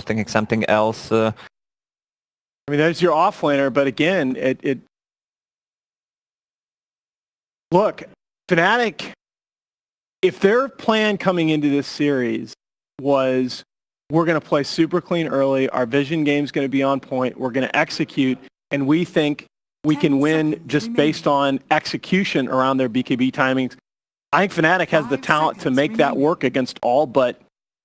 thinking something else. I mean, there's your offlaner, but again, look, Fnatic, if their plan coming into this series was we're going to play super clean early, our vision game's going to be on point, we're going to execute, and we think we can win just based on execution around their BKB timings, I think Fnatic has the talent to make that work against all but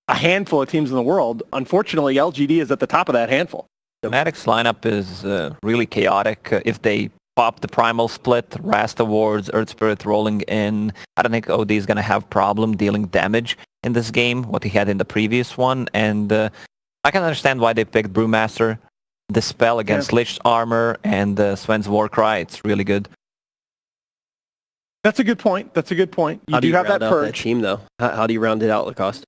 a handful of teams in the world. Unfortunately, LGD is at the top of that handful. Fnatic's lineup is really chaotic. If they pop the Primal Split, Rasta Wards, Earth Spirit rolling in, I don't think OD is going to have problem dealing damage in this game, what he had in the previous one. And I can understand why they picked Brewmaster. The spell against Lich's Armor and Sven's Warcry, it's really good. That's a good point. That's a good point. You do have that purge. That team, though? How do you round it out, Lacoste?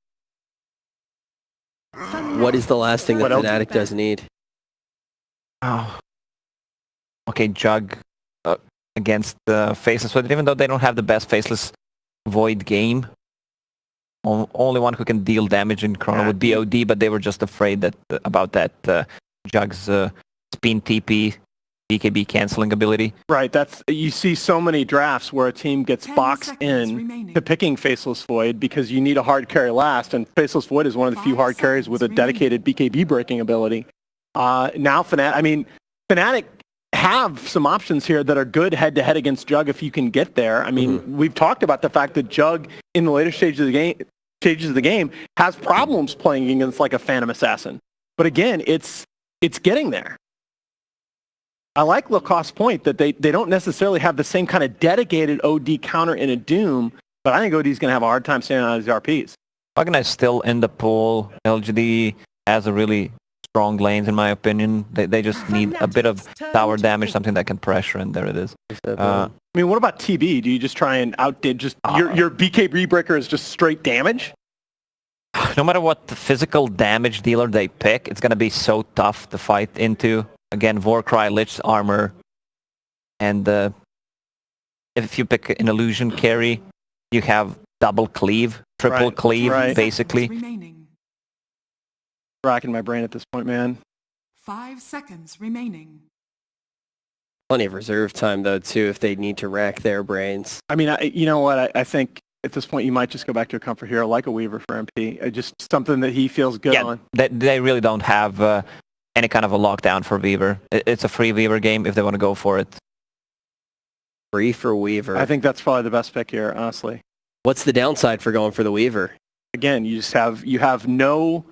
What is the last thing that Fnatic does need? Oh. Okay, Jug against the Faceless Void. Even though they don't have the best Faceless Void game, only one who can deal damage in Chrono would be OD, but they were just afraid about that Jug's spin TP BKB canceling ability. Right, you see so many drafts where a team gets boxed in to picking Faceless Void because you need a hard carry last, and Faceless Void is one of the few hard carries with a dedicated BKB breaking ability. Now Fnatic have some options here that are good head-to-head against Jug if you can get there. I mean, we've talked about the fact that Jug in the later stages of the game has problems playing against like a Phantom Assassin. But again, it's getting there. I like Lacoste's point that they don't necessarily have the same kind of dedicated OD counter in a Doom, but I think OD's going to have a hard time standing on his RPs. Wagner still in the pool. LGD has a really strong lanes, in my opinion. They just need a bit of tower damage, something that can pressure, and there it is. I mean, what about TB? Do you just try and outdid your BKB breaker is just straight damage? No matter what the physical damage dealer they pick, it's going to be so tough to fight into. Again, Warcry, Lich's Armor, and if you pick an illusion carry, you have double cleave, triple cleave, basically. Racking my brain at this point, man. 5 seconds remaining. Plenty of reserve time, though, too, if they need to rack their brains. I mean, you know what? I think at this point you might just go back to a comfort hero like a Weaver for MP. Just something that he feels good on. They really don't have any kind of a lockdown for Weaver. It's a free Weaver game if they want to go for it. Free for Weaver. I think that's probably the best pick here, honestly. What's the downside for going for the Weaver? Again, you have no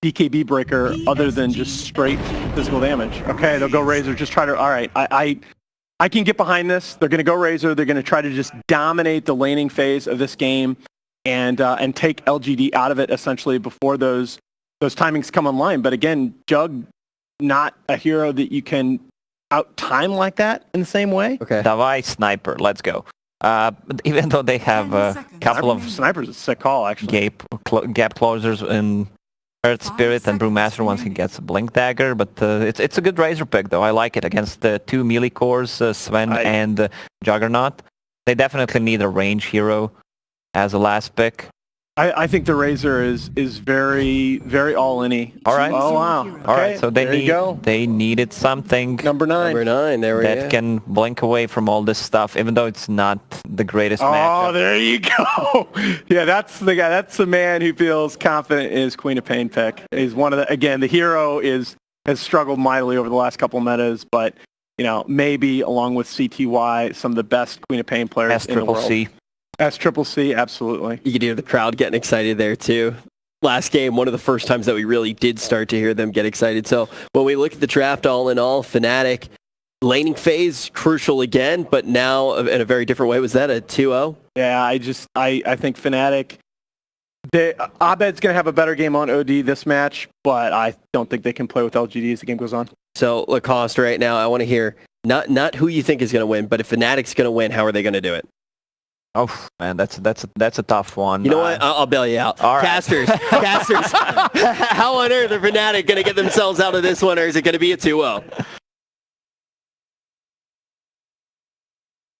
BKB breaker other than just straight physical damage. Okay, they'll go Razor. Just try to. All right, I can get behind this. They're going to go Razor. They're going to try to just dominate the laning phase of this game and take LGD out of it essentially before those timings come online. But again, Jug, not a hero that you can out-time like that in the same way. Okay. Davai Sniper, let's go. Even though they have a couple of Sniper's a sick call, actually. Gap closers in Earth Spirit and Brewmaster once he gets a Blink Dagger, but it's a good Razor pick, though. I like it against the two melee cores, Sven and Juggernaut. They definitely need a range hero as a last pick. I think the Razor is very, very all-in-y. All right. Oh, wow. Okay. All right, so they needed something. Number 9. There we go. That can blink away from all this stuff, even though it's not the greatest matchup. Oh, there you go. Yeah, that's the guy. That's the man who feels confident in his Queen of Pain pick. He's one of the hero has struggled mightily over the last couple of metas, but maybe along with CTY, some of the best Queen of Pain players in the world. S-Triple-C, absolutely. You could hear the crowd getting excited there, too. Last game, one of the first times that we really did start to hear them get excited. So when we look at the draft all in all, Fnatic, laning phase, crucial again, but now in a very different way. Was that a 2-0? Yeah, I think Fnatic, Abed's going to have a better game on OD this match, but I don't think they can play with LGD as the game goes on. So Lacoste, right now, I want to hear not who you think is going to win, but if Fnatic's going to win, how are they going to do it? Oh man, that's a tough one. You know what? I'll bail you out. All right. Casters. How on earth are Fnatic going to get themselves out of this one, or is it going to be a 2-0?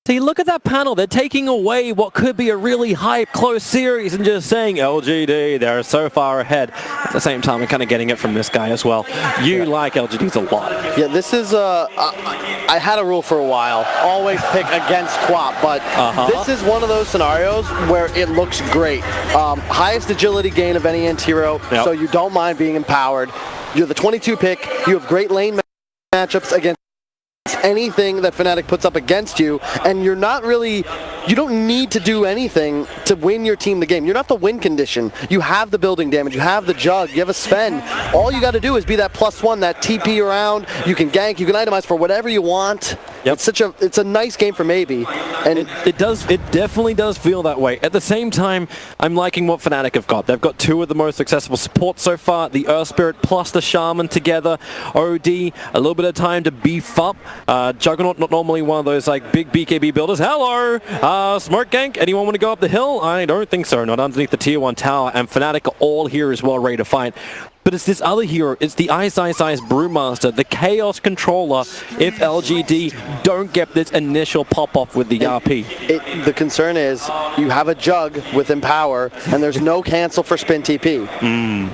See, look at that panel. They're taking away what could be a really hype, close series and just saying, LGD, they're so far ahead. At the same time, we're kind of getting it from this guy as well. You like LGDs a lot. Yeah, this is, I had a rule for a while. Always pick against Quap, but this is one of those scenarios where it looks great. Highest agility gain of any anti-hero, so you don't mind being empowered. You're the 22 pick. You have great lane matchups against anything that Fnatic puts up against you, and you're not really, you don't need to do anything to win your team the game. You're not the win condition. You have the building damage, you have the jug, you have a Sven. All you got to do is be that +1, that TP around. You can gank, you can itemize for whatever you want. Yep. It's a nice game for maybe, and it definitely does feel that way. At the same time, I'm liking what Fnatic have got. They've got two of the most accessible supports so far, the Earth Spirit plus the Shaman together. OD, a little bit of time to beef up. Juggernaut, not normally one of those like big BKB builders. Hello! Smoke gank, anyone want to go up the hill? I don't think so, not underneath the tier 1 tower, and Fnatic are all here as well, ready to fight. But it's this other hero, it's the Ice Brewmaster, the Chaos Controller, if LGD don't get this initial pop-off with the RP. The concern is, you have a Jug with Empower, and there's no cancel for Spin TP.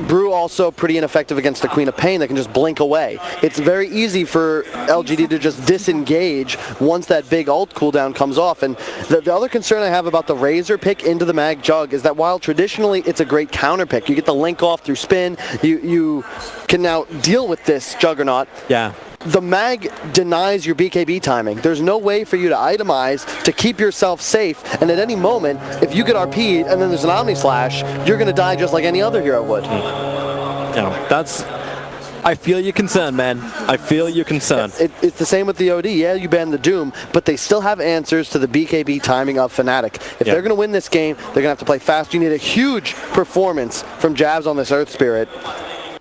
Brew also pretty ineffective against the Queen of Pain that can just blink away. It's very easy for LGD to just disengage once that big ult cooldown comes off. And the other concern I have about the Razor pick into the Mag Jug is that while traditionally it's a great counter pick, you get the link off through Spin, you can now deal with this Juggernaut. Yeah. The Mag denies your BKB timing. There's no way for you to itemize to keep yourself safe, and at any moment, if you get RP'd and then there's an Omni Slash, you're going to die just like any other hero would. I feel your concern, man. I feel your concern. It's the same with the OD. Yeah, you ban the Doom, but they still have answers to the BKB timing of Fnatic. If they're going to win this game, they're going to have to play fast. You need a huge performance from Jabs on this Earth Spirit.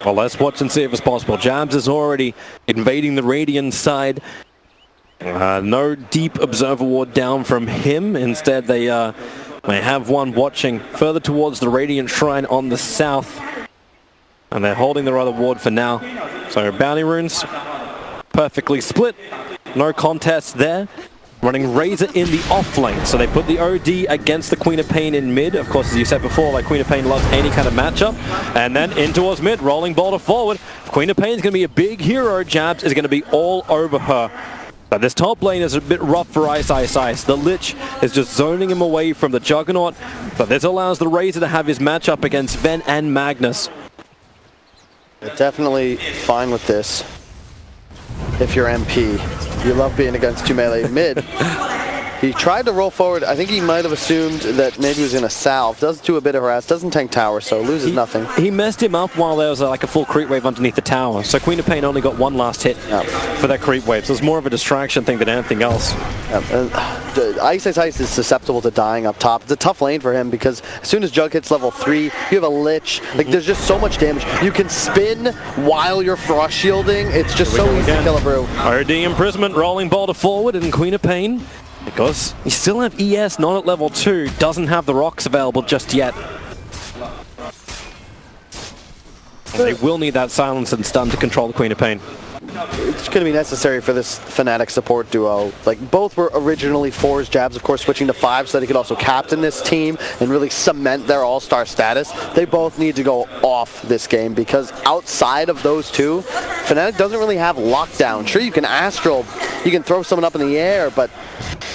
Well, let's watch and see if it's possible. Jabs is already invading the Radiant side. No deep Observer Ward down from him. Instead, they have one watching further towards the Radiant Shrine on the south. And they're holding their other ward for now. So bounty runes, perfectly split. No contest there. Running Razor in the off lane. So they put the OD against the Queen of Pain in mid. Of course, as you said before, like Queen of Pain loves any kind of matchup. And then in towards mid, rolling boulder forward. Queen of Pain is going to be a big hero. Jabs is going to be all over her. But this top lane is a bit rough for Ice. The Lich is just zoning him away from the Juggernaut. But this allows the Razor to have his matchup against Ven and Magnus. Definitely fine with this. If you're MP, you love being against 2 melee mid. He tried to roll forward. I think he might have assumed that maybe he was going to salve. Does do a bit of harass. Doesn't tank tower, so loses nothing. He messed him up while there was like a full creep wave underneath the tower. So Queen of Pain only got one last hit for that creep wave. So it's more of a distraction thing than anything else. Ice is susceptible to dying up top. It's a tough lane for him because as soon as Jug hits level 3, you have a Lich. Like, there's just so much damage. You can spin while you're frost shielding. It's just so easy to kill a Brew. RD Imprisonment rolling boulder forward and Queen of Pain. Because you still have ES not at level 2, doesn't have the rocks available just yet. And they will need that silence and stun to control the Queen of Pain. It's going to be necessary for this Fnatic support duo. Like, both were originally 4s, Jabs, of course, switching to 5 so that he could also captain this team and really cement their all-star status. They both need to go off this game because outside of those two, Fnatic doesn't really have lockdown. Sure, you can Astral, you can throw someone up in the air, but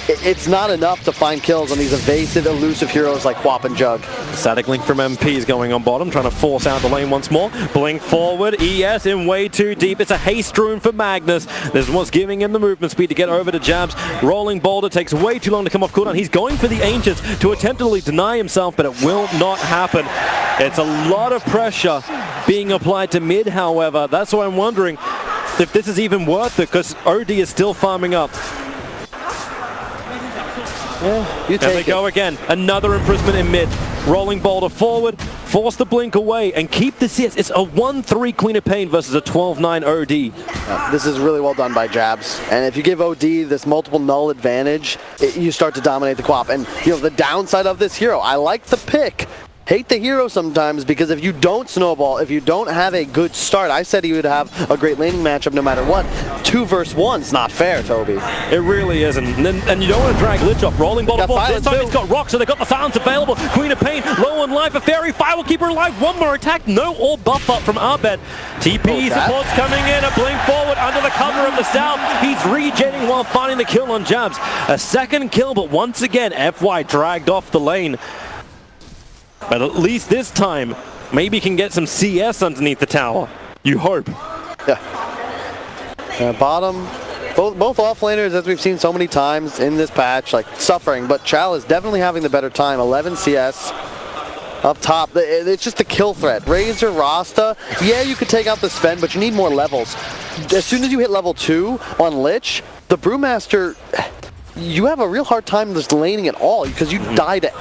it's not enough to find kills on these evasive, elusive heroes like Quap and Jug. Static Link from MP is going on bottom, trying to force out the lane once more. Blink forward, ES in way too deep. It's a haste rune for Magnus. This was giving him the movement speed to get over to Jabs. Rolling boulder takes way too long to come off cooldown. He's going for the Ancients to attempt to deny himself, but it will not happen. It's a lot of pressure being applied to mid, however. That's why I'm wondering if this is even worth it, because OD is still farming up. Yeah, you there they go again. Another imprisonment in mid. Rolling boulder forward, force the blink away, and keep the CS. It's a 1-3 Queen of Pain versus a 12-9 OD. This is really well done by Jabs. And if you give OD this multiple null advantage, you start to dominate the Quap. And you know the downside of this hero, I like the pick, hate the hero sometimes, because if you don't snowball, if you don't have a good start, I said he would have a great laning matchup no matter what. 2 versus 1's not fair, Toby. It really isn't. And you don't want to drag Lich off. Rolling ball ball. This time it's got rocks, so they've got the silence available. Queen of Pain, low on life. A Fairy Fire will keep her alive. One more attack. No all buff up from Abed. TP support's coming in. A blink forward under the cover of the south. He's regenning while finding the kill on Jabs. A second kill, but once again, FY dragged off the lane. But at least this time, maybe can get some CS underneath the tower. You hope. Yeah. Bottom, both offlaners, as we've seen so many times in this patch, like suffering. But Chal is definitely having the better time. 11 CS up top. It's just the kill threat. Razor, Rasta, yeah, you could take out the Sven, but you need more levels. As soon as you hit level 2 on Lich, the Brewmaster, you have a real hard time just laning at all, because you die to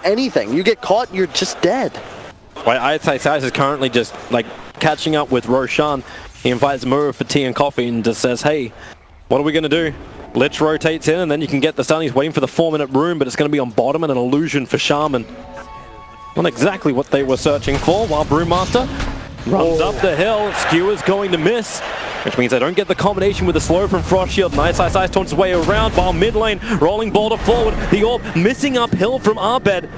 anything. You get caught, you're just dead. Well, Ice is currently just like catching up with Roshan. He invites Mura for tea and coffee and just says, hey, what are we going to do? Lich rotates in and then you can get the stun. He's waiting for the 4-minute rune, but it's going to be on bottom and an illusion for Shaman. Not exactly what they were searching for, while Brewmaster runs up the hill. Skewer's going to miss, which means they don't get the combination with the slow from Frost Shield. Nice Ice taunts his way around, while mid lane, rolling boulder forward. The orb missing uphill from Abed.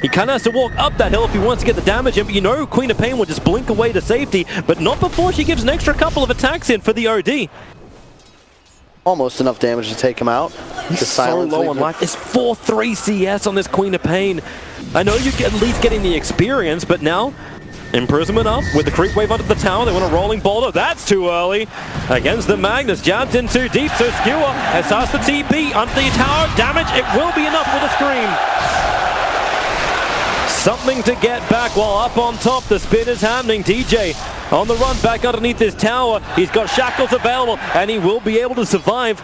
He kind of has to walk up that hill if he wants to get the damage in, but you know Queen of Pain will just blink away to safety, but not before she gives an extra couple of attacks in for the OD. Almost enough damage to take him out. He's so low on life. It's 4-3 CS on this Queen of Pain. I know you're at least getting the experience, but now imprisonment up with the creep wave under the tower. They want a rolling boulder. That's too early. Against the Magnus. Jabbed in too deep, so Skewer has starts the TP under the tower. Damage. It will be enough with a scream. Something to get back while up on top. The spin is happening. DJ on the run back underneath this tower. He's got shackles available and he will be able to survive.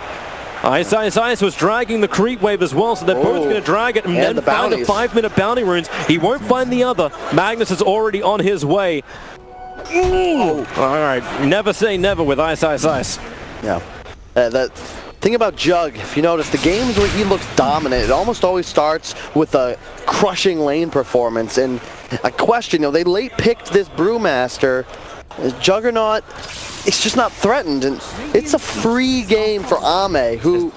Ice was dragging the creep wave as well, so they're both going to drag it and then find the 5-minute bounty runes. He won't find the other. Magnus is already on his way. All right, never say never with Ice. Yeah. That thing about Jug, if you notice, the games where he looks dominant, it almost always starts with a crushing lane performance. And a question, they late picked this Brewmaster. Juggernaut, it's just not threatened, and it's a free game for Ame, who...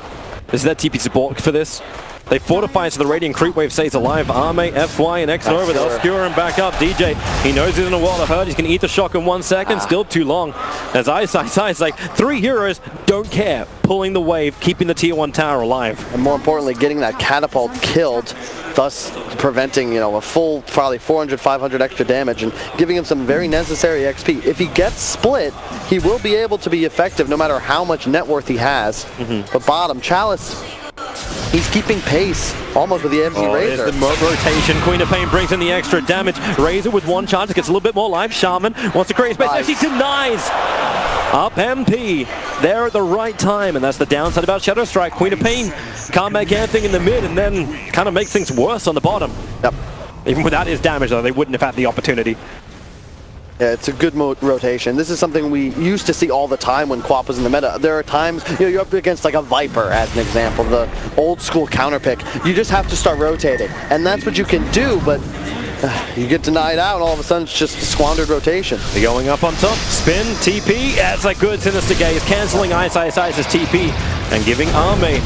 Is that TP support for this? They fortify so the Radiant Creep Wave stays alive. Ame, FY, and X over. They'll skewer him back up. DJ, he knows he's in a world of hurt. He's going to eat the shock in 1 second. Still too long. As Ice, like 3 heroes don't care. Pulling the wave, keeping the tier 1 tower alive. And more importantly, getting that catapult killed, thus preventing, a full probably 400, 500 extra damage and giving him some very necessary XP. If he gets split, he will be able to be effective no matter how much net worth he has. But bottom, Chalice, he's keeping pace almost with the MG Razor. There's the rotation. Queen of Pain brings in the extra damage. Razor with 1 charge gets a little bit more life. Shaman wants to create space. She denies. Up MP there at the right time, and that's the downside about Shadow Strike. Queen of Pain can't make anything in the mid and then kind of makes things worse on the bottom. Yep. Even without his damage, though, they wouldn't have had the opportunity. Yeah, it's a good rotation. This is something we used to see all the time when Quap was in the meta. There are times, you're up against like a Viper, as an example, the old school counter pick. You just have to start rotating, and that's what you can do, but you get denied out, and all of a sudden it's just squandered rotation. They're going up on top, spin, TP, that's a good Sinister Gaze, cancelling Ice's TP, and giving Ame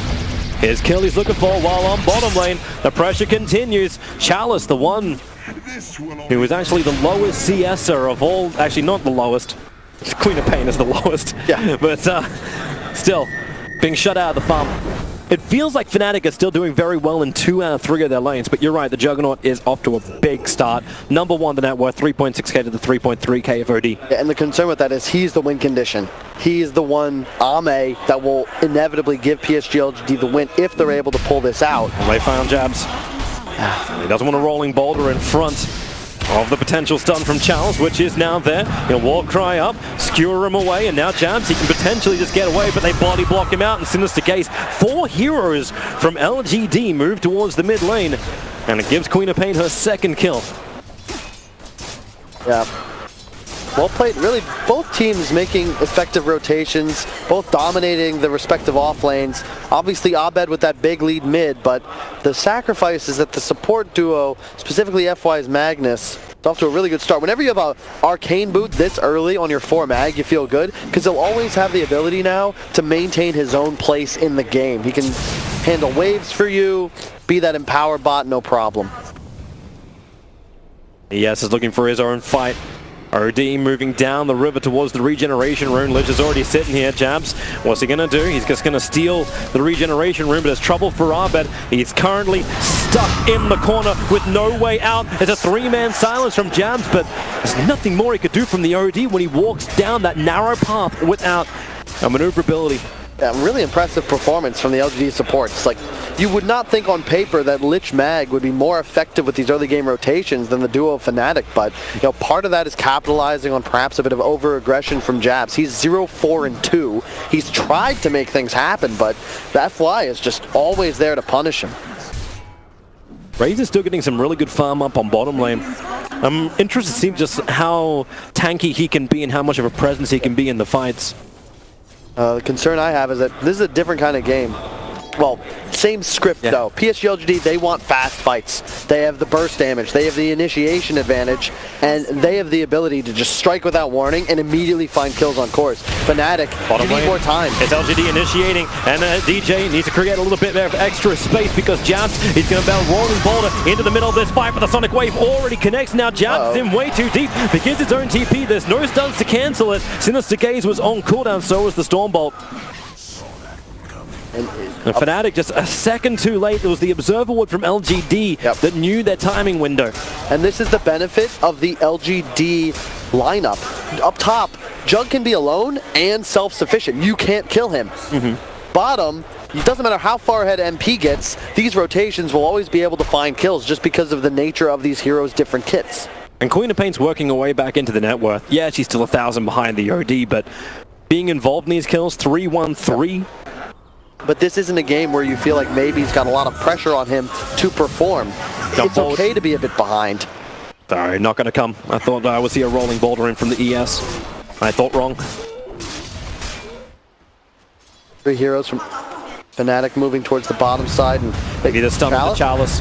his kill he's looking for while on bottom lane. The pressure continues. Chalice, the one who is actually the lowest CSer of all, actually not the lowest, Queen of Pain is the lowest, but still, being shut out of the farm. It feels like Fnatic are still doing very well in 2 out of 3 of their lanes, but you're right, the Juggernaut is off to a big start. Number 1, the net worth, 3.6k to the 3.3k of OD. Yeah, and the concern with that is he's the win condition. He is the one, Ame, that will inevitably give PSG LGD the win if they're able to pull this out. Well, they found Jabs. He doesn't want a rolling boulder in front of the potential stun from Charles, which is now there. He'll war cry up, skewer him away, and now Jabs, he can potentially just get away, but they body block him out in Sinister Gaze. 4 heroes from LGD move towards the mid lane, and it gives Queen of Pain her 2nd kill. Yeah. Well played. Really, both teams making effective rotations, both dominating the respective off lanes. Obviously, Abed with that big lead mid, but the sacrifice is that the support duo, specifically FY's Magnus, is off to a really good start. Whenever you have a arcane boot this early on your 4 mag, you feel good, because he'll always have the ability now to maintain his own place in the game. He can handle waves for you, be that empower bot, no problem. Yes, is looking for his own fight. OD moving down the river towards the regeneration rune. Lich is already sitting here. Jabs, what's he going to do? He's just going to steal the regeneration rune, but there's trouble for Abed. He's currently stuck in the corner with no way out. It's a 3-man silence from Jabs, but there's nothing more he could do from the OD when he walks down that narrow path without a maneuverability. Yeah, really impressive performance from the LGD supports. Like, you would not think on paper that Lich Mag would be more effective with these early game rotations than the duo of Fnatic, but part of that is capitalizing on perhaps a bit of over-aggression from Jabs. He's 0-4-2. He's tried to make things happen, but the FY is just always there to punish him. Razor's still getting some really good farm up on bottom lane. I'm interested to see just how tanky he can be and how much of a presence he can be in the fights. The concern I have is that this is a different kind of game. Well, same script though. PSG LGD, they want fast fights. They have the burst damage, they have the initiation advantage, and they have the ability to just strike without warning and immediately find kills on course. Fnatic, you need more time. It's LGD initiating, and DJ needs to create a little bit of extra space because Jabs, he's going to battle Rolling Boulder into the middle of this fight, but the Sonic Wave already connects. Now Jabs is in way too deep, begins its own TP. There's no stuns to cancel it. Sinister Gaze was on cooldown, so was the Stormbolt. And Fnatic just a second too late. It was the Observer Ward from LGD that knew their timing window. And this is the benefit of the LGD lineup. Up top, Jug can be alone and self-sufficient. You can't kill him. Bottom, it doesn't matter how far ahead MP gets, these rotations will always be able to find kills just because of the nature of these heroes' different kits. And Queen of Pain's working her way back into the net worth. Yeah, she's still 1,000 behind the OD, but being involved in these kills, 3-1-3. But this isn't a game where you feel like maybe he's got a lot of pressure on him to perform. It's okay to be a bit behind. Sorry, not going to come. I thought I would see a rolling boulder in from the ES. I thought wrong. 3 heroes from Fnatic moving towards the bottom side. And maybe the stun with the Chalice.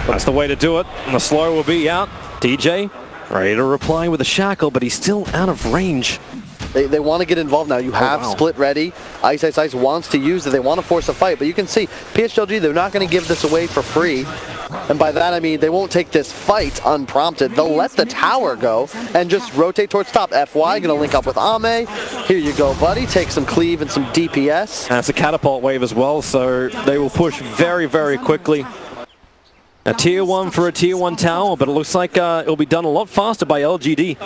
That's the way to do it. And the slow will be out. DJ ready to reply with a shackle, but he's still out of range. They want to get involved now. You have Split ready. Ice Ice Ice wants to use it. They want to force a fight, but you can see PSG, they're not going to give this away for free. And by that I mean they won't take this fight unprompted. They'll let the tower go and just rotate towards top. FY going to link up with Ame. Here you go, buddy. Take some cleave and some DPS. And it's a catapult wave as well, so they will push very, very quickly. A tier 1 for a tier 1 tower, but it looks like it'll be done a lot faster by LGD.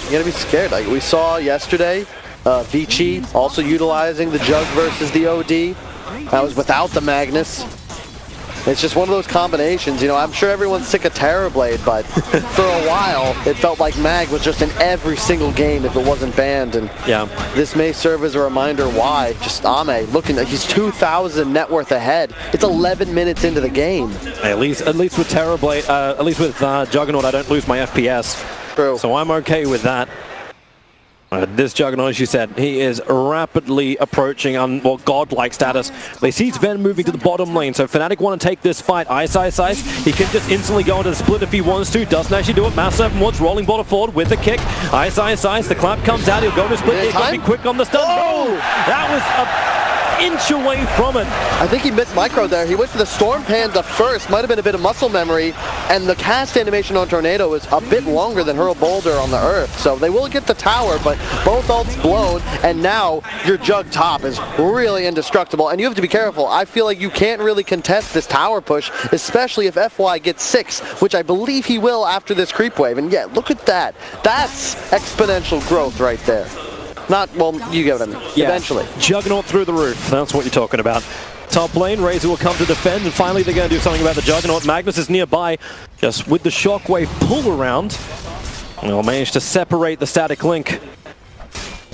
You gotta be scared. Like we saw yesterday, Vici also utilizing the Jug versus the OD. That was without the Magnus. It's just one of those combinations, I'm sure everyone's sick of Terrorblade, but for a while, it felt like Mag was just in every single game if it wasn't banned, and this may serve as a reminder why. Just Ame, looking like he's 2,000 net worth ahead. It's 11 minutes into the game. At least with Terrorblade, at least with Juggernaut, I don't lose my FPS. True. So I'm okay with that. This Juggernaut, as you said, he is rapidly approaching godlike status. They see Sven moving to the bottom lane, so Fnatic want to take this fight. Ice, he can just instantly go into the split if he wants to. Doesn't actually do it. Mass 7 wants rolling bottom forward with the kick. Ice, the clap comes out. He'll go to split. He's got to be quick on the stun. Oh! That was a inch away from it. I think he missed micro there. He went for the Storm Panda first. Might have been a bit of muscle memory. And the cast animation on Tornado is a bit longer than Hurl Boulder on the Earth. So they will get the tower, but both ults blown. And now your Jug top is really indestructible. And you have to be careful. I feel like you can't really contest this tower push, especially if FY gets 6, which I believe he will after this creep wave. And yeah, look at that. That's exponential growth right there. Not, well, you get what I mean. Yeah. Eventually. Juggernaut through the roof. That's what you're talking about. Top lane, Razor will come to defend, and finally they're going to do something about the Juggernaut. Magnus is nearby, just with the shockwave pull around. They'll manage to separate the static link.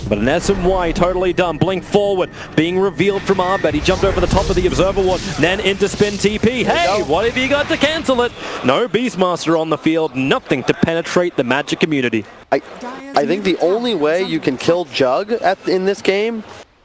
But an SMY totally done. Blink forward, being revealed from Arbet. He jumped over the top of the Observer Ward, then into spin TP. Hey, what have you got to cancel it? No Beastmaster on the field, nothing to penetrate the Magic community. I think the only way you can kill Jug in this game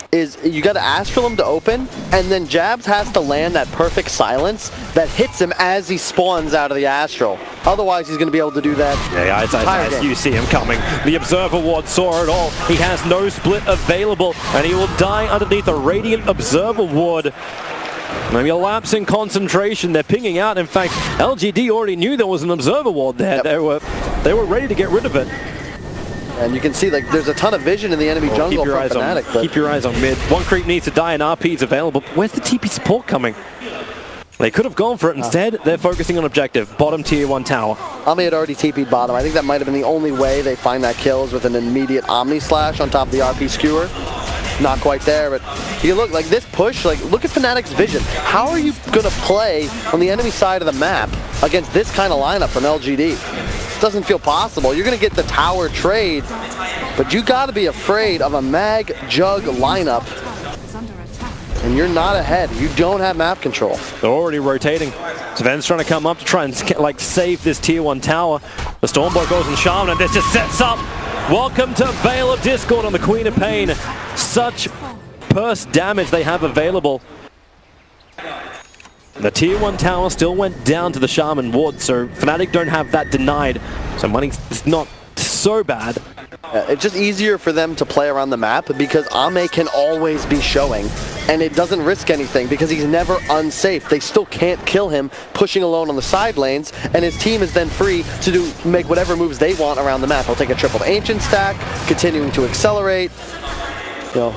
is you got to Astral him to open, and then Jabs has to land that perfect silence that hits him as he spawns out of the Astral. Otherwise, he's going to be able to do that. Yeah, as you see him coming. The Observer Ward saw it all. He has no split available, and he will die underneath a Radiant Observer Ward. Maybe a lapse in concentration. They're pinging out. In fact, LGD already knew there was an Observer Ward there. Yep. They were ready to get rid of it. And you can see like there's a ton of vision in the enemy jungle from Fnatic. Keep your eyes on mid. One creep needs to die and RP is available. Where's the TP support coming? They could have gone for it. Instead, they're focusing on objective. Bottom tier 1 tower. Ami had already TP'd bottom. I think that might have been the only way they find that kill is with an immediate Omni Slash on top of the RP skewer. Not quite there, but you look like this push, like look at Fnatic's vision. How are you gonna play on the enemy side of the map against this kind of lineup from LGD? Doesn't feel possible. You're gonna get the tower trade, but you gotta be afraid of a Mag Jug lineup, and you're not ahead. You don't have map control. They're already rotating. Sven's trying to come up to try and like save this tier 1 tower. The Stormboy goes and Shaman, and this just sets up. Welcome to Veil of Discord on the Queen of Pain. Such burst damage they have available. The tier 1 tower still went down to the Shaman Ward, so Fnatic don't have that denied. So money's not so bad. It's just easier for them to play around the map because Ame can always be showing, and it doesn't risk anything because he's never unsafe. They still can't kill him pushing alone on the side lanes, and his team is then free to make whatever moves they want around the map. He'll take a triple Ancient stack, continuing to accelerate. You know,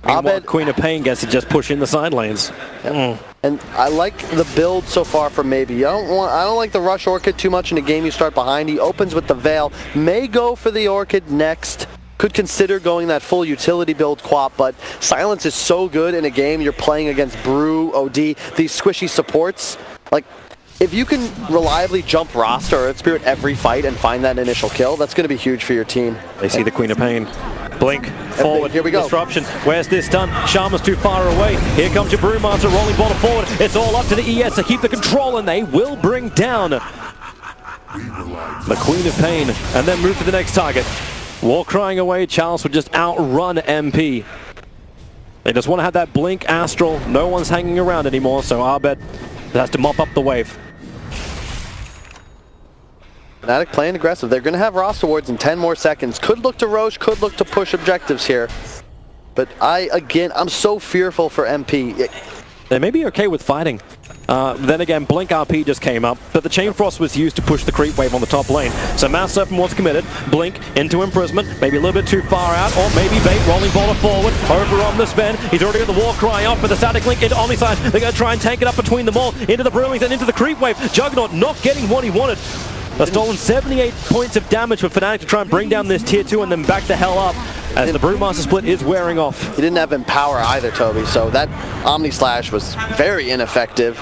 Abed, Queen of Pain gets to just push in the side lanes. Yeah. And I like the build so far from Maybe. I don't like the Rush Orchid too much in a game you start behind. He opens with the Veil. May go for the Orchid next. Could consider going that full utility build Quap, but Silence is so good in a game you're playing against Brew, OD, these squishy supports. Like, if you can reliably jump roster or Earth Spirit every fight and find that initial kill, that's going to be huge for your team. They see the Queen of Pain. Blink, forward, here we go. Disruption. Where's this done? Shaman's too far away. Here comes your Brewmaster rolling bottom forward. It's all up to the ES to keep the control, and they will bring down the Queen of Pain and then move to the next target. War crying away, Charles would just outrun MP. They just want to have that Blink Astral. No one's hanging around anymore, so Arbet has to mop up the wave. Fnatic playing aggressive. They're going to have roster awards in 10 more seconds. Could look to Roche, could look to push objectives here. But I'm so fearful for MP. They may be okay with fighting. Then again, Blink RP just came up, but the Chain Frost was used to push the creep wave on the top lane. So Mass Serpent was committed. Blink into Imprisonment, maybe a little bit too far out, or maybe bait, rolling baller forward, over on the Sven. He's already got the War Cry up, but the Static Link into Omniside. They're going to try and tank it up between them all, into the Brewings and into the creep wave. Juggernaut not getting what he wanted. They've stolen 78 points of damage for Fnatic to try and bring down this tier 2 and then back the hell up as the Brewmaster split is wearing off. He didn't have Empower either, Toby, so that Omni Slash was very ineffective.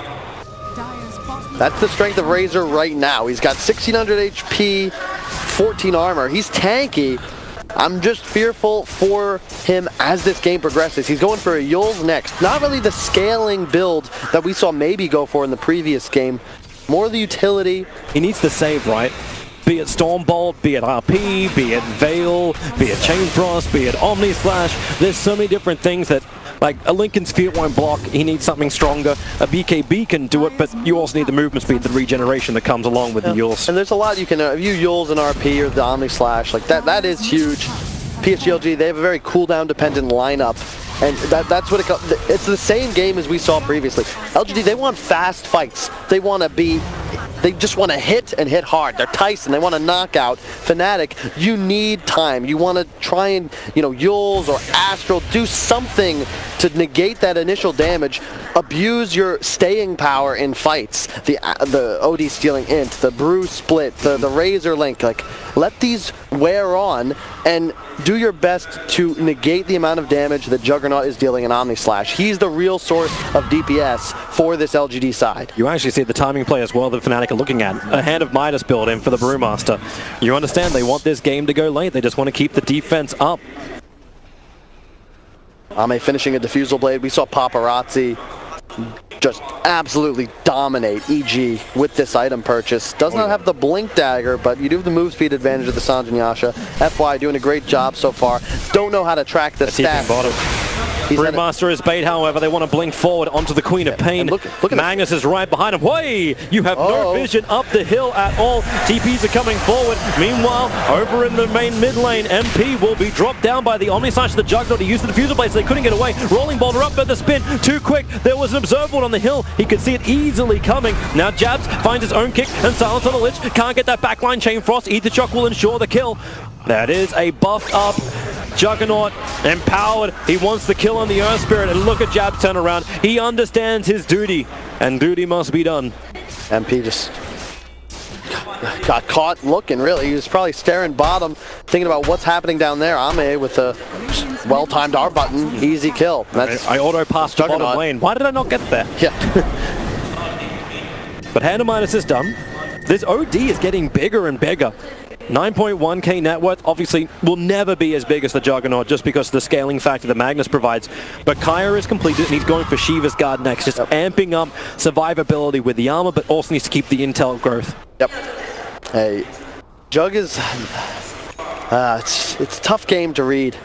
That's the strength of Razor right now. He's got 1600 HP, 14 armor. He's tanky. I'm just fearful for him as this game progresses. He's going for a Yules next. Not really the scaling build that we saw Maybe go for in the previous game. More the utility. He needs to save, right? Be it Stormbolt, be it RP, be it Veil, be it Chain Frost, be it Omni Slash. There's so many different things that, like, a Linken's Sphere won't block. He needs something stronger. A BKB can do it, but you also need the movement speed, the regeneration that comes along with the Yules. And there's a lot you can, if you Yules and RP or the Omni Slash, like that is huge. PSG, LG, they have a very cooldown dependent lineup. And that's what it's the same game as we saw previously. LGD, they want fast fights. They just want to hit and hit hard. They're Tyson, they want to knock out. Fnatic, you need time. You want to try and, Yules or Astral, do something to negate that initial damage. Abuse your staying power in fights. The OD stealing int, the Brew split, the Razor Link. Like, let these wear on and do your best to negate the amount of damage that Juggernaut is dealing in Omni Slash. He's the real source of DPS for this LGD side. You actually see the timing play as well that Fnatic Fnatic are looking at. A Hand of Midas build in for the Brewmaster. You understand, they want this game to go late. They just want to keep the defense up. Ame finishing a Diffusal Blade. We saw Paparazzi just absolutely dominate EG with this item purchase. Does not have the Blink Dagger, but you do have the move speed advantage of the Sanjin Yasha. FY doing a great job so far. Don't know how to track the stats. Brewmaster is bait, however. They want to blink forward onto the Queen of Pain. Look Magnus is right behind him. Way! You have no vision up the hill at all. TPs are coming forward. Meanwhile, over in the main mid lane, MP will be dropped down by the Omnislash of the Juggernaut. He used the Diffusal Blade, so they couldn't get away. Rolling Boulder up at the spin. Too quick. There was an Observable on the hill. He could see it easily coming. Now Jabs finds his own kick and silence on the Lich. Can't get that backline Chain Frost. Ether Shock will ensure the kill. That is a buffed up Juggernaut, empowered. He wants the kill on the Earth Spirit, and look at Jab's turn around. He understands his duty, and duty must be done. MP just got caught looking, really. He was probably staring bottom, thinking about what's happening down there. Ame with a well-timed R button, easy kill. I auto-passed the bottom lane. Why did I not get there? Yeah. But Hand of Midas is done. This OD is getting bigger and bigger. 9.1k net worth obviously will never be as big as the Juggernaut just because of the scaling factor that Magnus provides. But Kaya is completed and he's going for Shiva's Guard next, just amping up survivability with the armor, but also needs to keep the intel growth. Yep. Hey, Jug is... it's a tough game to read.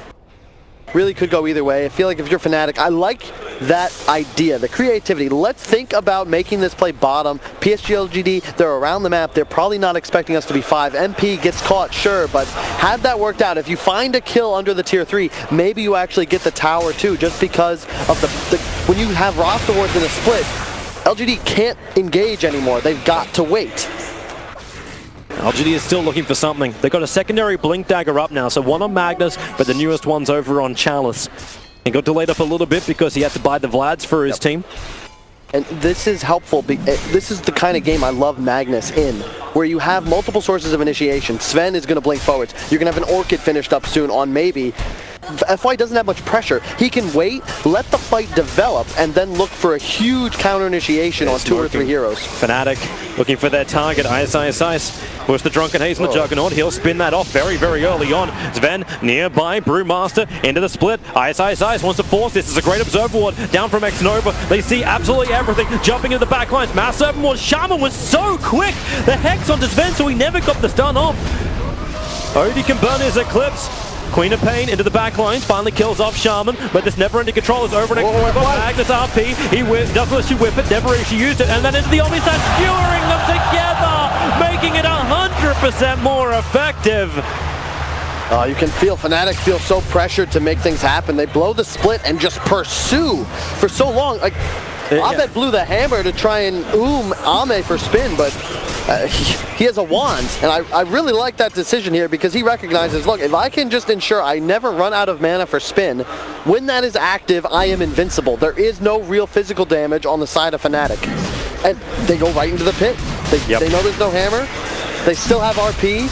Really could go either way. I feel like if you're Fnatic, I like that idea, the creativity. Let's think about making this play bottom. PSG, LGD, they're around the map. They're probably not expecting us to be 5. MP gets caught, sure, but had that worked out, if you find a kill under the tier 3, maybe you actually get the tower too, just because of the when you have roster wars in a split, LGD can't engage anymore. They've got to wait. LGD is still looking for something. They've got a secondary Blink Dagger up now, so one on Magnus, but the newest one's over on Chalice. He got delayed up a little bit because he had to buy the Vlads for his team. And this is helpful. This is the kind of game I love Magnus in, where you have multiple sources of initiation. Sven is going to blink forwards. You're going to have an Orchid finished up soon on maybe. FY doesn't have much pressure. He can wait, let the fight develop, and then look for a huge counter initiation on 2 or 3 heroes. Fnatic looking for their target. Ice. Was the Drunken Haze and the Juggernaut. He'll spin that off very, very early on. Sven nearby. Brewmaster into the split. Ice wants to force this. It's a great Observer Ward down from X-Nova. They see absolutely everything. Jumping into the back lines. Mass Servant Ward. Shaman was so quick. The Hex onto Sven, so he never got the stun off. Odie can burn his Eclipse. Queen of Pain into the back lines, finally kills off Shaman, but this never-ending control is over and Magnus RP, he doesn't let you whip it, never actually used it, and then into the Omnislash, skewering them together, making it 100% more effective. You can feel Fnatic feel so pressured to make things happen. They blow the split and just pursue for so long. Like, Abed blew the hammer to try and Ame for spin, but he has a wand, and I really like that decision here because he recognizes, look, if I can just ensure I never run out of mana for spin, when that is active, I am invincible. There is no real physical damage on the side of Fnatic. And they go right into the pit. They know there's no hammer. They still have RP.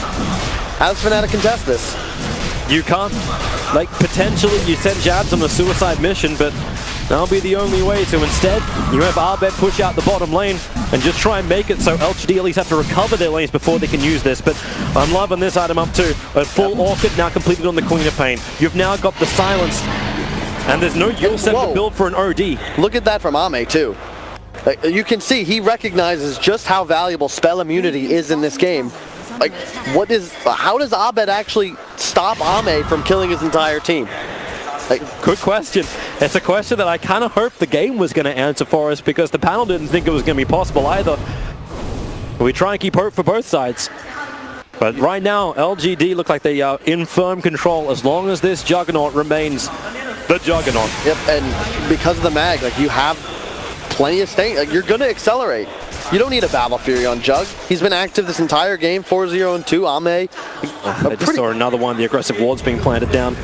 How does Fnatic contest this? You can't. Like, potentially you send Jabs on a suicide mission, but that'll be the only way to. Instead, you have Abed push out the bottom lane and just try and make it so LGD at least have to recover their lanes before they can use this. But I'm loving this item up too. A full Orchid now completed on the Queen of Pain. You've now got the silence, and there's no Yule Center build for an OD. Look at that from Ame too. You can see he recognizes just how valuable spell immunity is in this game. Like, how does Abed actually stop Ame from killing his entire team? Good question. It's a question that I kind of hoped the game was going to answer for us because the panel didn't think it was going to be possible either. We try and keep hope for both sides. But right now, LGD look like they are in firm control as long as this Juggernaut remains the Juggernaut. Yep, and because of the mag, like, you have plenty of state. Like, you're going to accelerate. You don't need a Battle Fury on Jug. He's been active this entire game, 4-0-2, Ame. I just saw another one of the aggressive wards being planted down.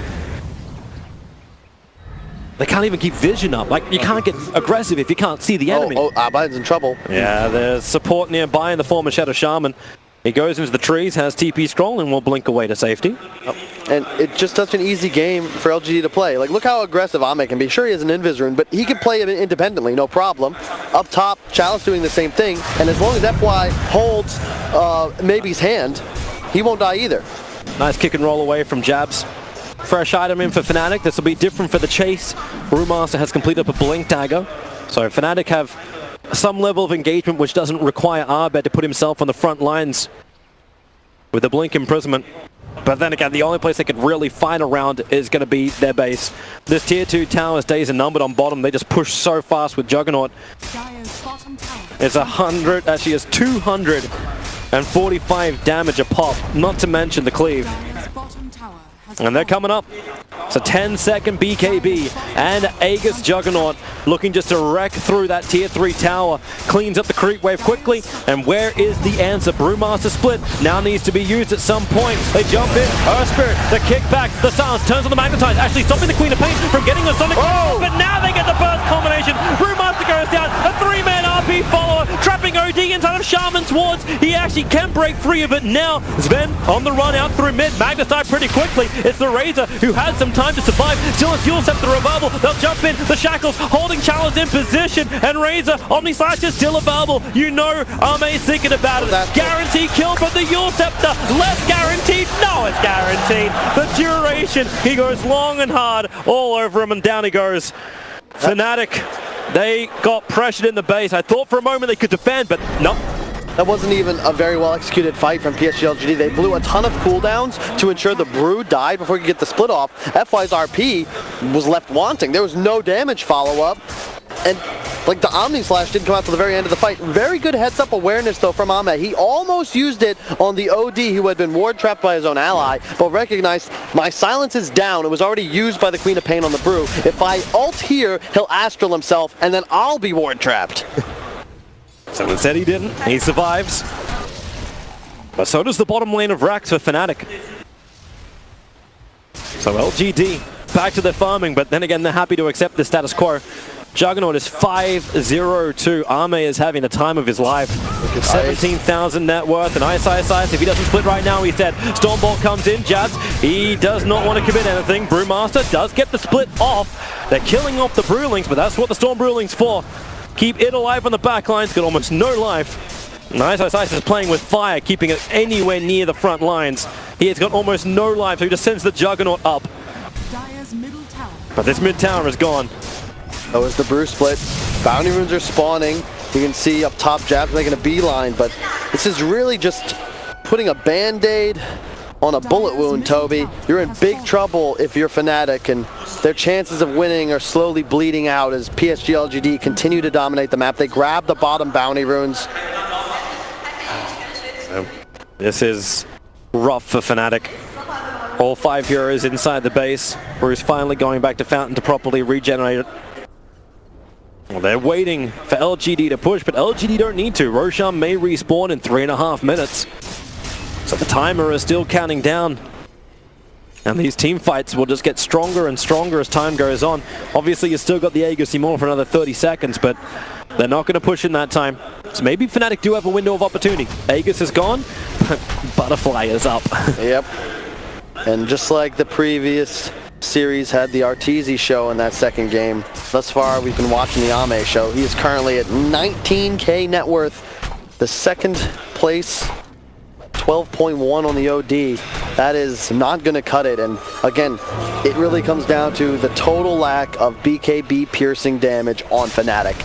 They can't even keep vision up. Like, you can't get aggressive if you can't see the enemy. Abed's in trouble. Yeah, there's support nearby in the form of Shadow Shaman. He goes into the trees, has TP scroll, and will blink away to safety. And it's just such an easy game for LGD to play. Like, look how aggressive Ame can be. Sure, he has an invis rune, but he can play it independently, no problem. Up top, Chalice doing the same thing, and as long as FY holds Maybe's hand, he won't die either. Nice kick and roll away from Jabs. Fresh item in for Fnatic. This will be different for the chase. Brewmaster has completed a blink dagger. So Fnatic have some level of engagement which doesn't require Abed to put himself on the front lines with the blink imprisonment. But then again, the only place they could really fight around is going to be their base. This tier 2 tower's days are numbered on bottom. They just push so fast with Juggernaut. It's 100, actually it's 245 damage a pop, not to mention the cleave. And they're coming up. It's a 10-second BKB, and Aegis Juggernaut looking just to wreck through that tier 3 tower. Cleans up the creep wave quickly, and where is the answer? Brewmaster split now needs to be used at some point. They jump in, Earth Spirit, the kickback, the silence turns on the Magnetize, actually stopping the Queen of Pain from getting a Sonic. Oh! But now they get the burst combination. Brewmaster goes down, a 3-man RP follower, trapping OD inside of Shaman's wards. He actually can break free of it now. Sven on the run out through mid, Magnetize pretty quickly. It's the Razor who had some time to survive. Still a fuel scepter available. They'll jump in. The Shackles holding Challenge in position. And Razor, Omni Slash is still available. You know Ame's thinking about it. Guaranteed kill, but the Yule Scepter less guaranteed. No, it's guaranteed. The duration. He goes long and hard all over him, and down he goes. Fnatic, they got pressured in the base. I thought for a moment they could defend, but no. That wasn't even a very well executed fight from PSG LGD. They blew a ton of cooldowns to ensure the Brew died before he could get the split off. FY's RP was left wanting. There was no damage follow-up. And like the Omni Slash didn't come out to the very end of the fight. Very good heads-up awareness though from Ame. He almost used it on the OD who had been ward trapped by his own ally, but recognized my silence is down. It was already used by the Queen of Pain on the Brew. If I ult here, he'll astral himself, and then I'll be ward trapped. Someone said he didn't. He survives. But so does the bottom lane of Rax for Fnatic. So LGD back to their farming, but then again they're happy to accept the status quo. Juggernaut is 5-0-2. Ame is having the time of his life. 17,000 net worth, and Ice. If he doesn't split right now, he's dead. Stormbolt comes in, Jabs. He does not want to commit anything. Brewmaster does get the split off. They're killing off the Brewlings, but that's what the Storm Brewlings for. Keep it alive on the back lines, got almost no life. Ice is playing with fire, keeping it anywhere near the front lines. He has got almost no life, so he just sends the Juggernaut up. But this mid tower is gone. That was the Brew split. Bounty runes are spawning. You can see up top Jabs making a beeline, but this is really just putting a band-aid on a bullet wound, Toby. You're in big trouble if you're Fnatic, and their chances of winning are slowly bleeding out as PSG LGD continue to dominate the map. They grab the bottom bounty runes. This is rough for Fnatic. All 5 heroes inside the base. Bruce finally going back to Fountain to properly regenerate it. Well, they're waiting for LGD to push, but LGD don't need to. Roshan may respawn in 3.5 minutes. So the timer is still counting down. And these team fights will just get stronger and stronger as time goes on. Obviously, you've still got the Aegis Immortal for another 30 seconds, but they're not going to push in that time. So maybe Fnatic do have a window of opportunity. Aegis is gone, but Butterfly is up. Yep. And just like the previous series had the Arteezy show in that second game, thus far we've been watching the Ame show. He is currently at 19k net worth, the second place, 12.1 on the OD. That is not going to cut it, and again, it really comes down to the total lack of BKB piercing damage on Fnatic.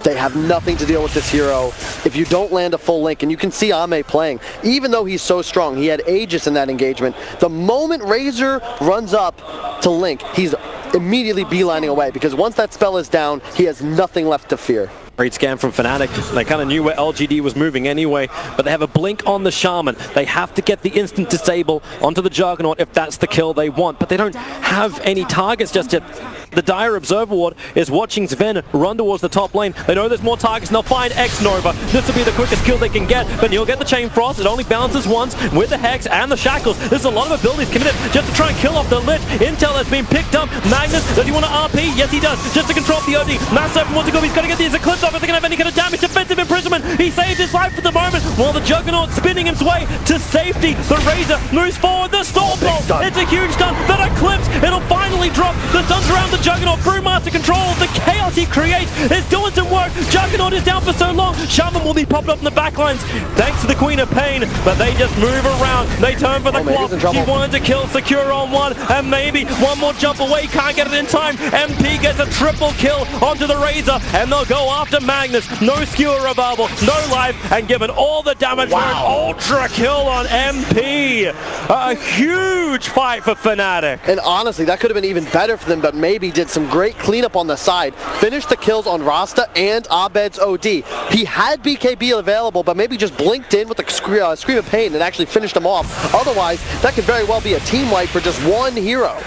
They have nothing to deal with this hero if you don't land a full link, and you can see Ame playing. Even though he's so strong, he had Aegis in that engagement. The moment Razor runs up to link, he's immediately beelining away, because once that spell is down, he has nothing left to fear. Great scan from Fnatic. They kind of knew where LGD was moving anyway, but they have a blink on the Shaman. They have to get the instant disable onto the Juggernaut if that's the kill they want, but they don't have any targets just yet. the Dire Observer Ward is watching Sven run towards the top lane. They know there's more targets and they'll find X-Nova. This will be the quickest kill they can get, but he'll get the Chain Frost. It only bounces once with the Hex and the Shackles. There's a lot of abilities committed just to try and kill off the Lich. Intel has been picked up. Magnus, does he want to RP? Yes, he does. Just to control the OD. Mass Serpent wants to go. He's got to get these Eclipse off if they're going to have any kind of damage. Defensive imprisonment. He saved his life for the moment while the Juggernaut spinning his way to safety. The Razor moves forward. The Storm Bolt. It's a huge stun. That Eclipse. It'll finally drop. The stuns around the Juggernaut. Brewmaster control. The chaos he creates is doing some work. Juggernaut is down for so long. Shaman will be popped up in the backlines thanks to the Queen of Pain, but they just move around. They turn for the clock. He wanted to kill Secure on one, and maybe one more jump away. Can't get it in time. MP gets a triple kill onto the Razor, and they'll go after Magnus. No skewer available, no life, and given all the damage for an ultra kill on MP. A huge fight for Fnatic. And honestly, that could have been even better for them, but maybe did some great cleanup on the side. Finished the kills on Rasta and Abed's OD. He had BKB available, but maybe just blinked in with the Scream of Pain and actually finished him off. Otherwise, that could very well be a team wipe for just one hero.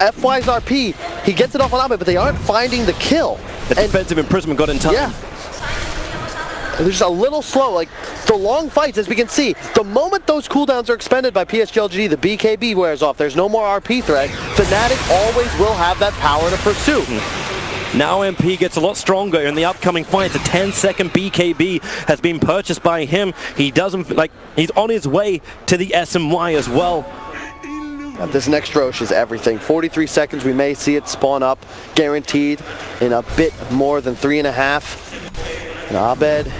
FY's RP, he gets it off on Abed, but they aren't finding the kill. The defensive imprisonment got in time. Yeah. They're just a little slow. Like, the long fights, as we can see, the moment those cooldowns are expended by PSG LGD, the BKB wears off. There's no more RP threat. Fnatic always will have that power to pursue. Now MP gets a lot stronger in the upcoming fights. A 10-second BKB has been purchased by him. He doesn't, like, he's on his way to the SMY as well. This next Roche is everything. 43 seconds, we may see it spawn up, guaranteed, in a bit more than 3.5. And Abed.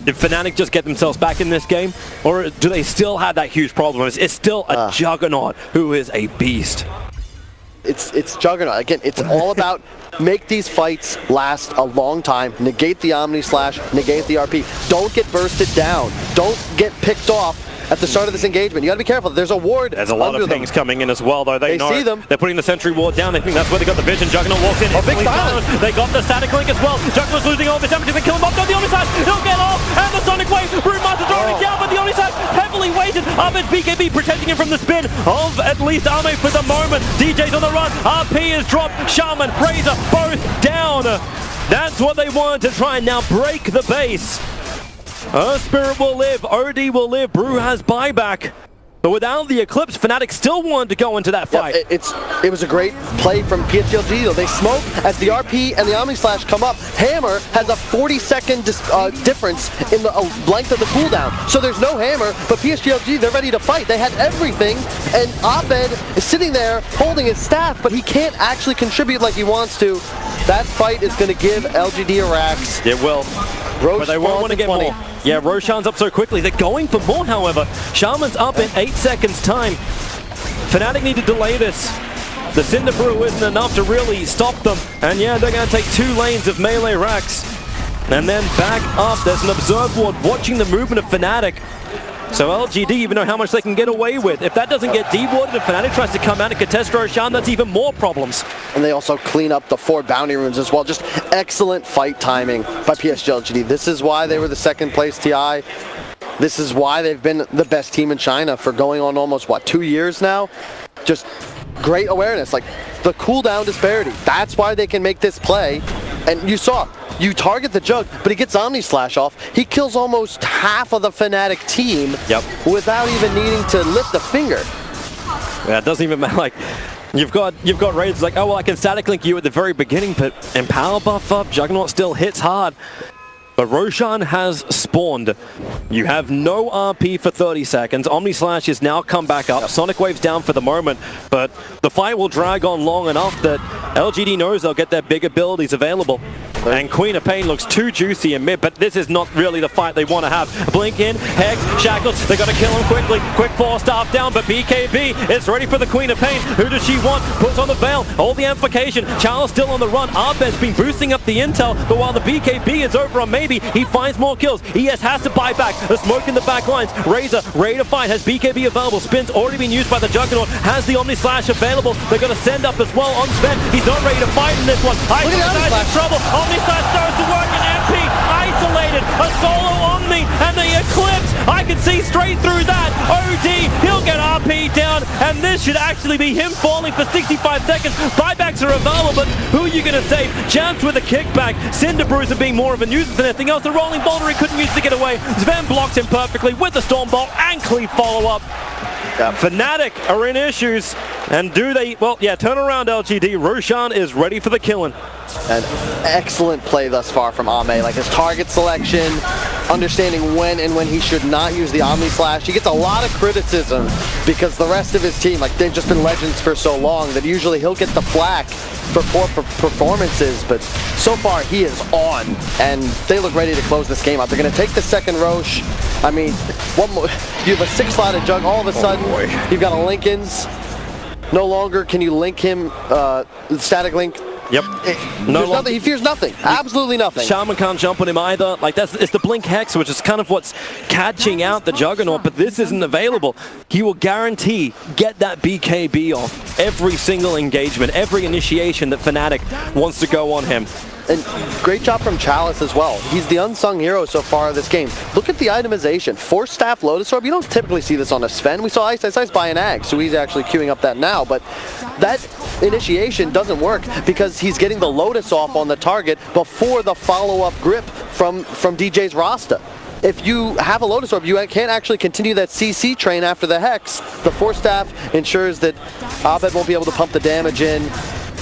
Did Fnatic just get themselves back in this game? Or do they still have that huge problem? It's still a Juggernaut who is a beast. It's Juggernaut. Again, it's all about make these fights last a long time, negate the Omni Slash, negate the RP. Don't get bursted down. Don't get picked off at the start of this engagement. You gotta be careful. There's a ward. There's a lot of things coming in as well, though. They know see them. They're putting the sentry ward down. They think that's where they got the vision. Juggernaut walks in. Big silence. They got the static link as well. Juggernaut's losing all of his damage. They kill him off. No, the Omniside. He'll get off. And the Sonic Wave. Brewmaster's already down, but the Omniside heavily weighted. Abed's BKB protecting him from the spin of at least Ame for the moment. DJ's on the run. RP is dropped. Shaman, Razor, both down. That's what they wanted to try and now break the base. Spirit will live, OD will live, Brew has buyback. But without the Eclipse, Fnatic still wanted to go into that fight. Yeah, it was a great play from PSG though. They smoke as the RP and the Omni Slash come up. Hammer has a 40-second difference in the length of the cooldown. So there's no Hammer, but PSG, they're ready to fight. They had everything, and Abed is sitting there holding his staff, but he can't actually contribute like he wants to. That fight is going to give LGD a racks. It will. Roche but they won't want to get more. Yeah, Roshan's up so quickly. They're going for more, however. Shaman's up in 8 seconds' time. Fnatic need to delay this. The Cinder Brew isn't enough to really stop them. And yeah, they're going to take 2 lanes of melee racks. And then back up. There's an Observe Ward watching the movement of Fnatic. So LGD even know how much they can get away with. If that doesn't get dewarded and Fnatic tries to come out and contest Roshan, that's even more problems. And they also clean up the 4 bounty rooms as well. Just excellent fight timing by PSG LGD. This is why they were the 2nd place TI. This is why they've been the best team in China for going on almost, what, 2 years now? Just great awareness. Like, the cooldown disparity. That's why they can make this play. And you saw, you target the Jug, but he gets Omni Slash off. He kills almost half of the Fnatic team without even needing to lift a finger. Yeah, it doesn't even matter. Like, you've got raids like, oh well, I can static link you at the very beginning, but in power buff up, Juggernaut still hits hard. But Roshan has spawned. You have no RP for 30 seconds. Omni Slash is now come back up. Sonic Wave's down for the moment, but the fight will drag on long enough that LGD knows they'll get their big abilities available. And Queen of Pain looks too juicy in mid, but this is not really the fight they want to have. Blink in, Hex, Shackles, they got to kill him quickly. Quick 4-staff down, but BKB is ready for the Queen of Pain. Who does she want? Puts on the Veil, all the amplification. Charles still on the run. Abed's been boosting up the intel, but while the BKB is over on Maybe, he finds more kills. ES has to buy back. The smoke in the back lines. Razor, ready to fight, has BKB available. Spin's already been used by the Juggernaut, has the Omni Slash available. They're going to send up as well on Sven. He's not ready to fight in this one. Isolate in trouble. Omni Slash starts to work, and MP isolated. A solo Omni, and the Eclipse. I can see straight through that. OD, he'll get RP down, and this should actually be him falling for 65 seconds. Buybacks are available, but who are you going to save? Jams with a kickback. Cinderbruiser being more of a nuisance than anything else. The rolling boulder he couldn't use to get away. Sven blocked him perfectly with the Storm Bolt and clean follow-up. Fnatic are in issues, and do they, well, yeah, turn around LGD. Roshan is ready for the killing. An excellent play thus far from Ame, like his target selection, understanding when and when he should not use the Omni Slash. He gets a lot of criticism because the rest of his team, like they've just been legends for so long that usually he'll get the flack for poor performances, but so far he is on, and they look ready to close this game out. They're going to take the second Roche. I mean, one more, you have a 6-slotted Jug, all of a sudden you've got a Linken's. No longer can you link him, static link. Yep. Nothing. He fears nothing. Absolutely nothing. Shaman can't jump on him either. Like it's the Blink Hex, which is kind of what's catching out the Juggernaut, but this isn't available. He will guarantee get that BKB off every single engagement, every initiation that Fnatic wants to go on him. And great job from Chalice as well. He's the unsung hero so far of this game. Look at the itemization. 4-staff Lotus Orb. You don't typically see this on a Sven. We saw Ice buy an Ag, so he's actually queuing up that now. But that initiation doesn't work because he's getting the Lotus off on the target before the follow-up grip from DJ's Rasta. If you have a Lotus Orb, you can't actually continue that CC train after the Hex. The 4-staff ensures that Abed won't be able to pump the damage in.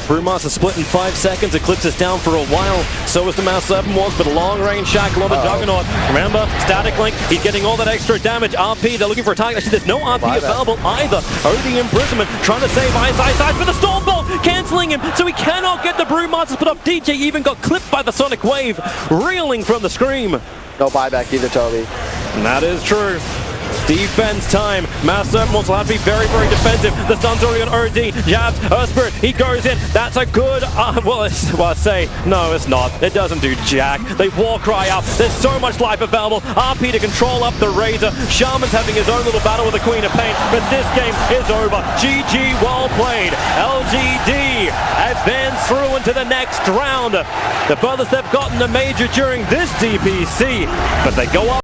Brewmaster split in 5 seconds, Eclipse is down for a while, so is the Mouse 7 was, but a long-range shackle on the Juggernaut. Remember, Static Link, he's getting all that extra damage. RP, they're looking for a target. Actually, there's no RP available either. The imprisonment, trying to save Ice with the Storm Bolt, cancelling him, so he cannot get the Brewmaster split up. DJ even got clipped by the Sonic Wave, reeling from the Scream. No buyback either, Toby. And that is true. Defense time. Mouse 7 will have to be very, very defensive. The stun's already on OD. Jabs, Spirit, he goes in. That's a good, well, I say, no, it's not. It doesn't do jack. They war cry up. There's so much life available. RP to control up the Razor. Shaman's having his own little battle with the Queen of Pain, but this game is over. GG, well played. LGD advance through into the next round. The furthest they've gotten a major during this DPC, but they go up.